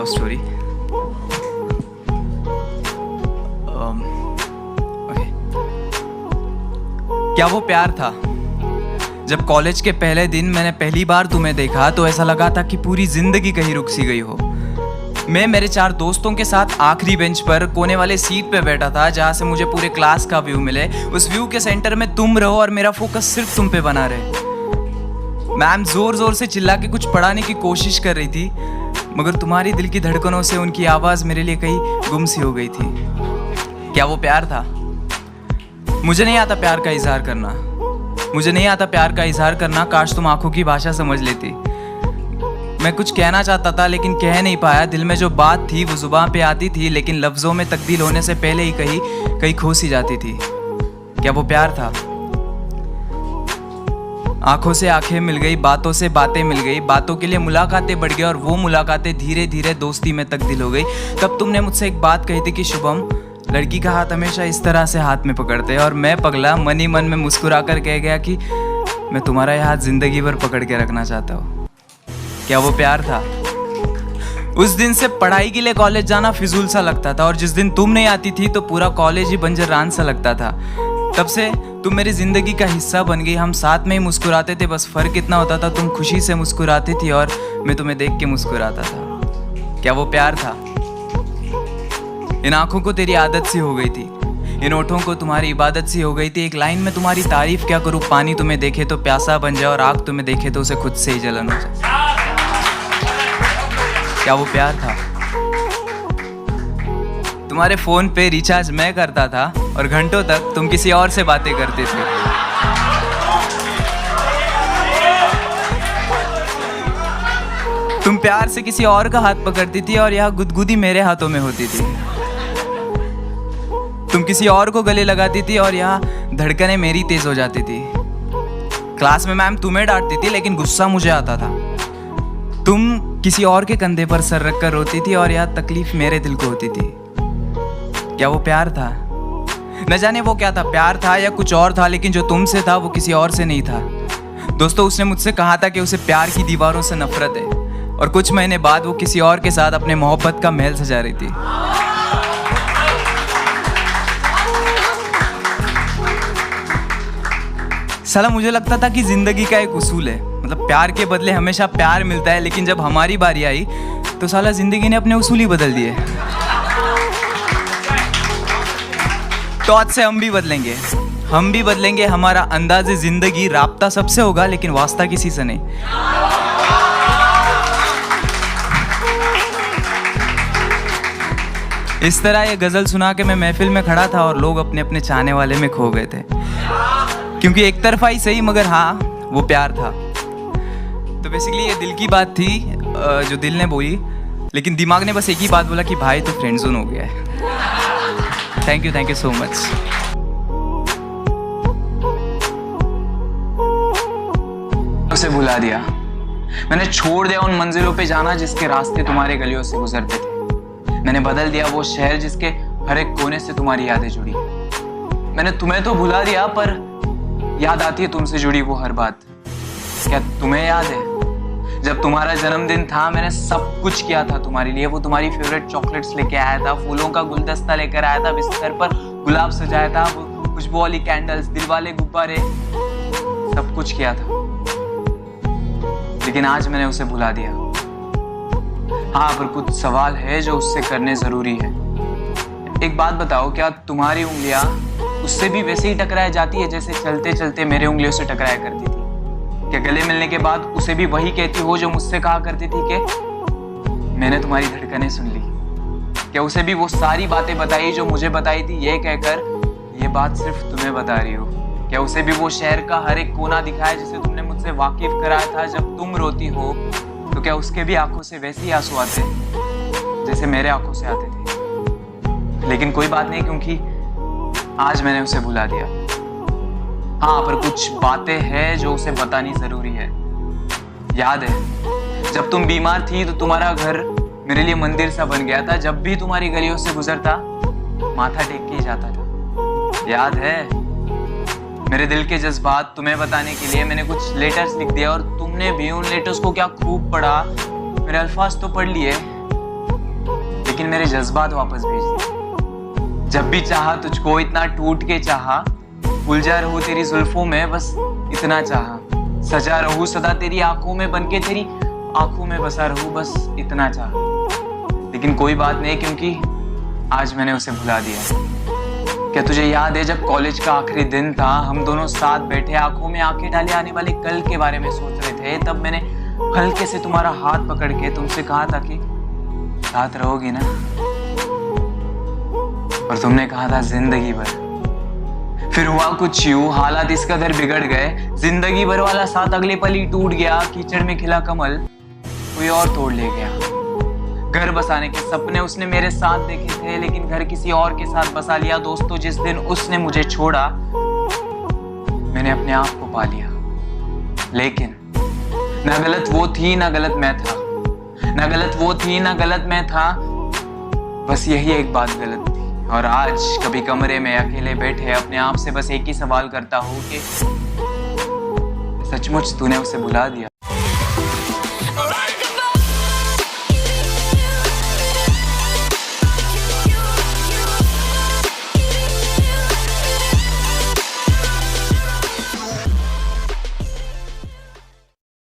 Story. क्या वो प्यार था? जब कॉलेज के पहले दिन मैंने पहली बार तुम्हें देखा तो ऐसा लगा था कि पूरी जिंदगी कहीं रुक सी गई हो। मैं मेरे 4 दोस्तों के साथ आखिरी बेंच पर कोने वाले सीट पे बैठा था, जहाँ से मुझे पूरे क्लास का व्यू मिले। उस व्यू के सेंटर में तुम रहो और मेरा फोकस सिर्फ तुम पे बना रहे। मैम जोर जोर से चिल्ला के कुछ पढ़ाने की कोशिश कर रही थी, मगर तुम्हारी दिल की धड़कनों से उनकी आवाज़ मेरे लिए कहीं गुम सी हो गई थी। क्या वो प्यार था? मुझे नहीं आता प्यार का इजहार करना। मुझे नहीं आता प्यार का इजहार करना। काश तुम आंखों की भाषा समझ लेती। मैं कुछ कहना चाहता था लेकिन कह नहीं पाया। दिल में जो बात थी वो जुबान पे आती थी, लेकिन लफ्ज़ों में तब्दील होने से पहले ही कहीं खो सी जाती थी। क्या वो प्यार था? आंखों से आंखें मिल गई, बातों से बातें मिल गई, बातों के लिए मुलाकातें बढ़ गई और वो मुलाकातें धीरे धीरे दोस्ती में तब्दील हो गई। तब तुमने मुझसे एक बात कही थी कि शुभम, लड़की का हाथ हमेशा इस तरह से हाथ में पकड़ते हैं। और मैं पगला मन ही मन में मुस्कुरा कर कह गया कि मैं तुम्हारा यह हाथ जिंदगी भर पकड़ के रखना चाहता हूँ। क्या वो प्यार था? उस दिन से पढ़ाई के लिए कॉलेज जाना फिजूल सा लगता था, और जिस दिन तुम नहीं आती थी तो पूरा कॉलेज ही बंजर रान सा लगता था। तब से तुम मेरी जिंदगी का हिस्सा बन गई। हम साथ में ही मुस्कुराते थे, बस फर्क इतना होता था तुम खुशी से मुस्कुराती थी और मैं तुम्हें देख के मुस्कुराता था। क्या वो प्यार था? इन आंखों को तेरी आदत सी हो गई थी, इन ओठों को तुम्हारी इबादत सी हो गई थी। एक लाइन में तुम्हारी तारीफ क्या करूँ, पानी तुम्हें देखे तो प्यासा बन जाए और आग तुम्हें देखे तो उसे खुद से ही जलन हो जाए। क्या वो प्यार था? तुम्हारे फोन पे रिचार्ज मैं करता था और घंटों तक तुम किसी और से बातें करते थे। तुम प्यार से किसी और का हाथ पकड़ती थी और यह गुदगुदी मेरे हाथों में होती थी। तुम किसी और को गले लगाती थी और यहाँ धड़कनें मेरी तेज हो जाती थी। क्लास में मैम तुम्हें डांटती थी लेकिन गुस्सा मुझे आता था। तुम किसी और के कंधे पर सर रखकर रोती थी और यह तकलीफ मेरे दिल को होती थी। क्या वो प्यार था? न जाने वो क्या था, प्यार था या कुछ और था, लेकिन जो तुमसे था वो किसी और से नहीं था। दोस्तों, उसने मुझसे कहा था कि उसे प्यार की दीवारों से नफरत है, और कुछ महीने बाद वो किसी और के साथ अपने मोहब्बत का महल सजा रही थी। साला मुझे लगता था कि जिंदगी का एक उसूल है, मतलब प्यार के बदले हमेशा प्यार मिलता है, लेकिन जब हमारी बारी आई तो साला जिंदगी ने अपने उसूल ही बदल दिए। तो आज से हम भी बदलेंगे। हमारा अंदाज़े जिंदगी राब्ता सबसे होगा, लेकिन वास्ता किसी से नहीं। इस तरह ये गजल सुना के मैं महफिल में खड़ा था और लोग अपने अपने चाहने वाले में खो गए थे, क्योंकि एक तरफा ही सही मगर हाँ वो प्यार था। तो बेसिकली ये दिल की बात थी जो दिल ने बोली, लेकिन दिमाग ने बस एक ही बात बोला कि भाई तो फ्रेंड जोन हो गया है। Thank you so much. उसे भुला दिया, मैंने छोड़ दिया उन मंजिलों पे जाना जिसके रास्ते तुम्हारे गलियों से गुजरते थे। मैंने बदल दिया वो शहर जिसके हर एक कोने से तुम्हारी यादें जुड़ी। मैंने तुम्हें तो भुला दिया, पर याद आती है तुमसे जुड़ी वो हर बात। क्या तुम्हें याद है जब तुम्हारा जन्मदिन था, मैंने सब कुछ किया था तुम्हारे लिए। वो तुम्हारी फेवरेट चॉकलेट्स लेके आया था, फूलों का गुलदस्ता लेकर आया था, बिस्तर पर गुलाब सजाया था, वो खुशबू वाली कैंडल्स, दिल वाले गुब्बारे, सब कुछ किया था। लेकिन आज मैंने उसे भुला दिया। हाँ, पर कुछ सवाल है जो उससे करने जरूरी है। एक बात बताओ, क्या तुम्हारी उंगलियां उससे भी वैसे ही टकराई जाती है जैसे चलते चलते मेरे उंगलियों से टकराया करती थी? क्या गले मिलने के बाद उसे भी वही कहती हो जो मुझसे कहा करती थी कि मैंने तुम्हारी धड़कनें सुन ली? क्या उसे भी वो सारी बातें बताई जो मुझे बताई थी, ये कहकर ये बात सिर्फ तुम्हें बता रही हो? क्या उसे भी वो शहर का हर एक कोना दिखाया जिसे तुमने मुझसे वाकिफ कराया था? जब तुम रोती हो तो क्या उसके भी आंखों से वैसे ही आंसू आते जैसे मेरे आंखों से आते थे? लेकिन कोई बात नहीं, क्योंकि आज मैंने उसे भुला दिया। हाँ, पर कुछ बातें हैं जो उसे बतानी जरूरी है। याद है जब तुम बीमार थी तो तुम्हारा घर मेरे लिए मंदिर सा बन गया था। जब भी तुम्हारी गलियों से गुजरता माथा टेक के ही जाता था। याद है मेरे दिल के जज्बात तुम्हें बताने के लिए मैंने कुछ लेटर्स लिख दिया और तुमने भी उन लेटर्स को क्या खूब पढ़ा। मेरे अल्फाज तो पढ़ लिए लेकिन मेरे जज्बात वापस भेज दिए। जब भी चाहा तुझको इतना टूट के चाहा, उलझा रहूं तेरी जुल्फों में बस इतना चाहा, सजा रहूं सदा तेरी आंखों में बनके तेरी आंखों में बसा रहूं बस इतना चाहा। लेकिन कोई बात नहीं, क्योंकि आज मैंने उसे भुला दिया। क्या तुझे याद है जब कॉलेज का आखिरी दिन था, हम दोनों साथ बैठे आंखों में आंखें डाले आने वाले कल के बारे में सोच रहे थे, तब मैंने हल्के से तुम्हारा हाथ पकड़ के तुमसे कहा था कि साथ रहोगी ना, और तुमने कहा था जिंदगी भर। फिर हुआ कुछ यूं, हालात इस कदर बिगड़ गए, जिंदगी भर वाला साथ अगले पल ही टूट गया। कीचड़ में खिला कमल कोई और तोड़ ले गया। घर बसाने के सपने उसने मेरे साथ देखे थे, लेकिन घर किसी और के साथ बसा लिया। दोस्तों, जिस दिन उसने मुझे छोड़ा, मैंने अपने आप को पा लिया। लेकिन ना गलत वो थी ना गलत मैं था, ना गलत वो थी ना गलत मैं था, बस यही एक बात गलत थी। और आज कभी कमरे में अकेले बैठे अपने आप से बस एक ही सवाल करता हूँ कि सचमुच तूने उसे भुला दिया?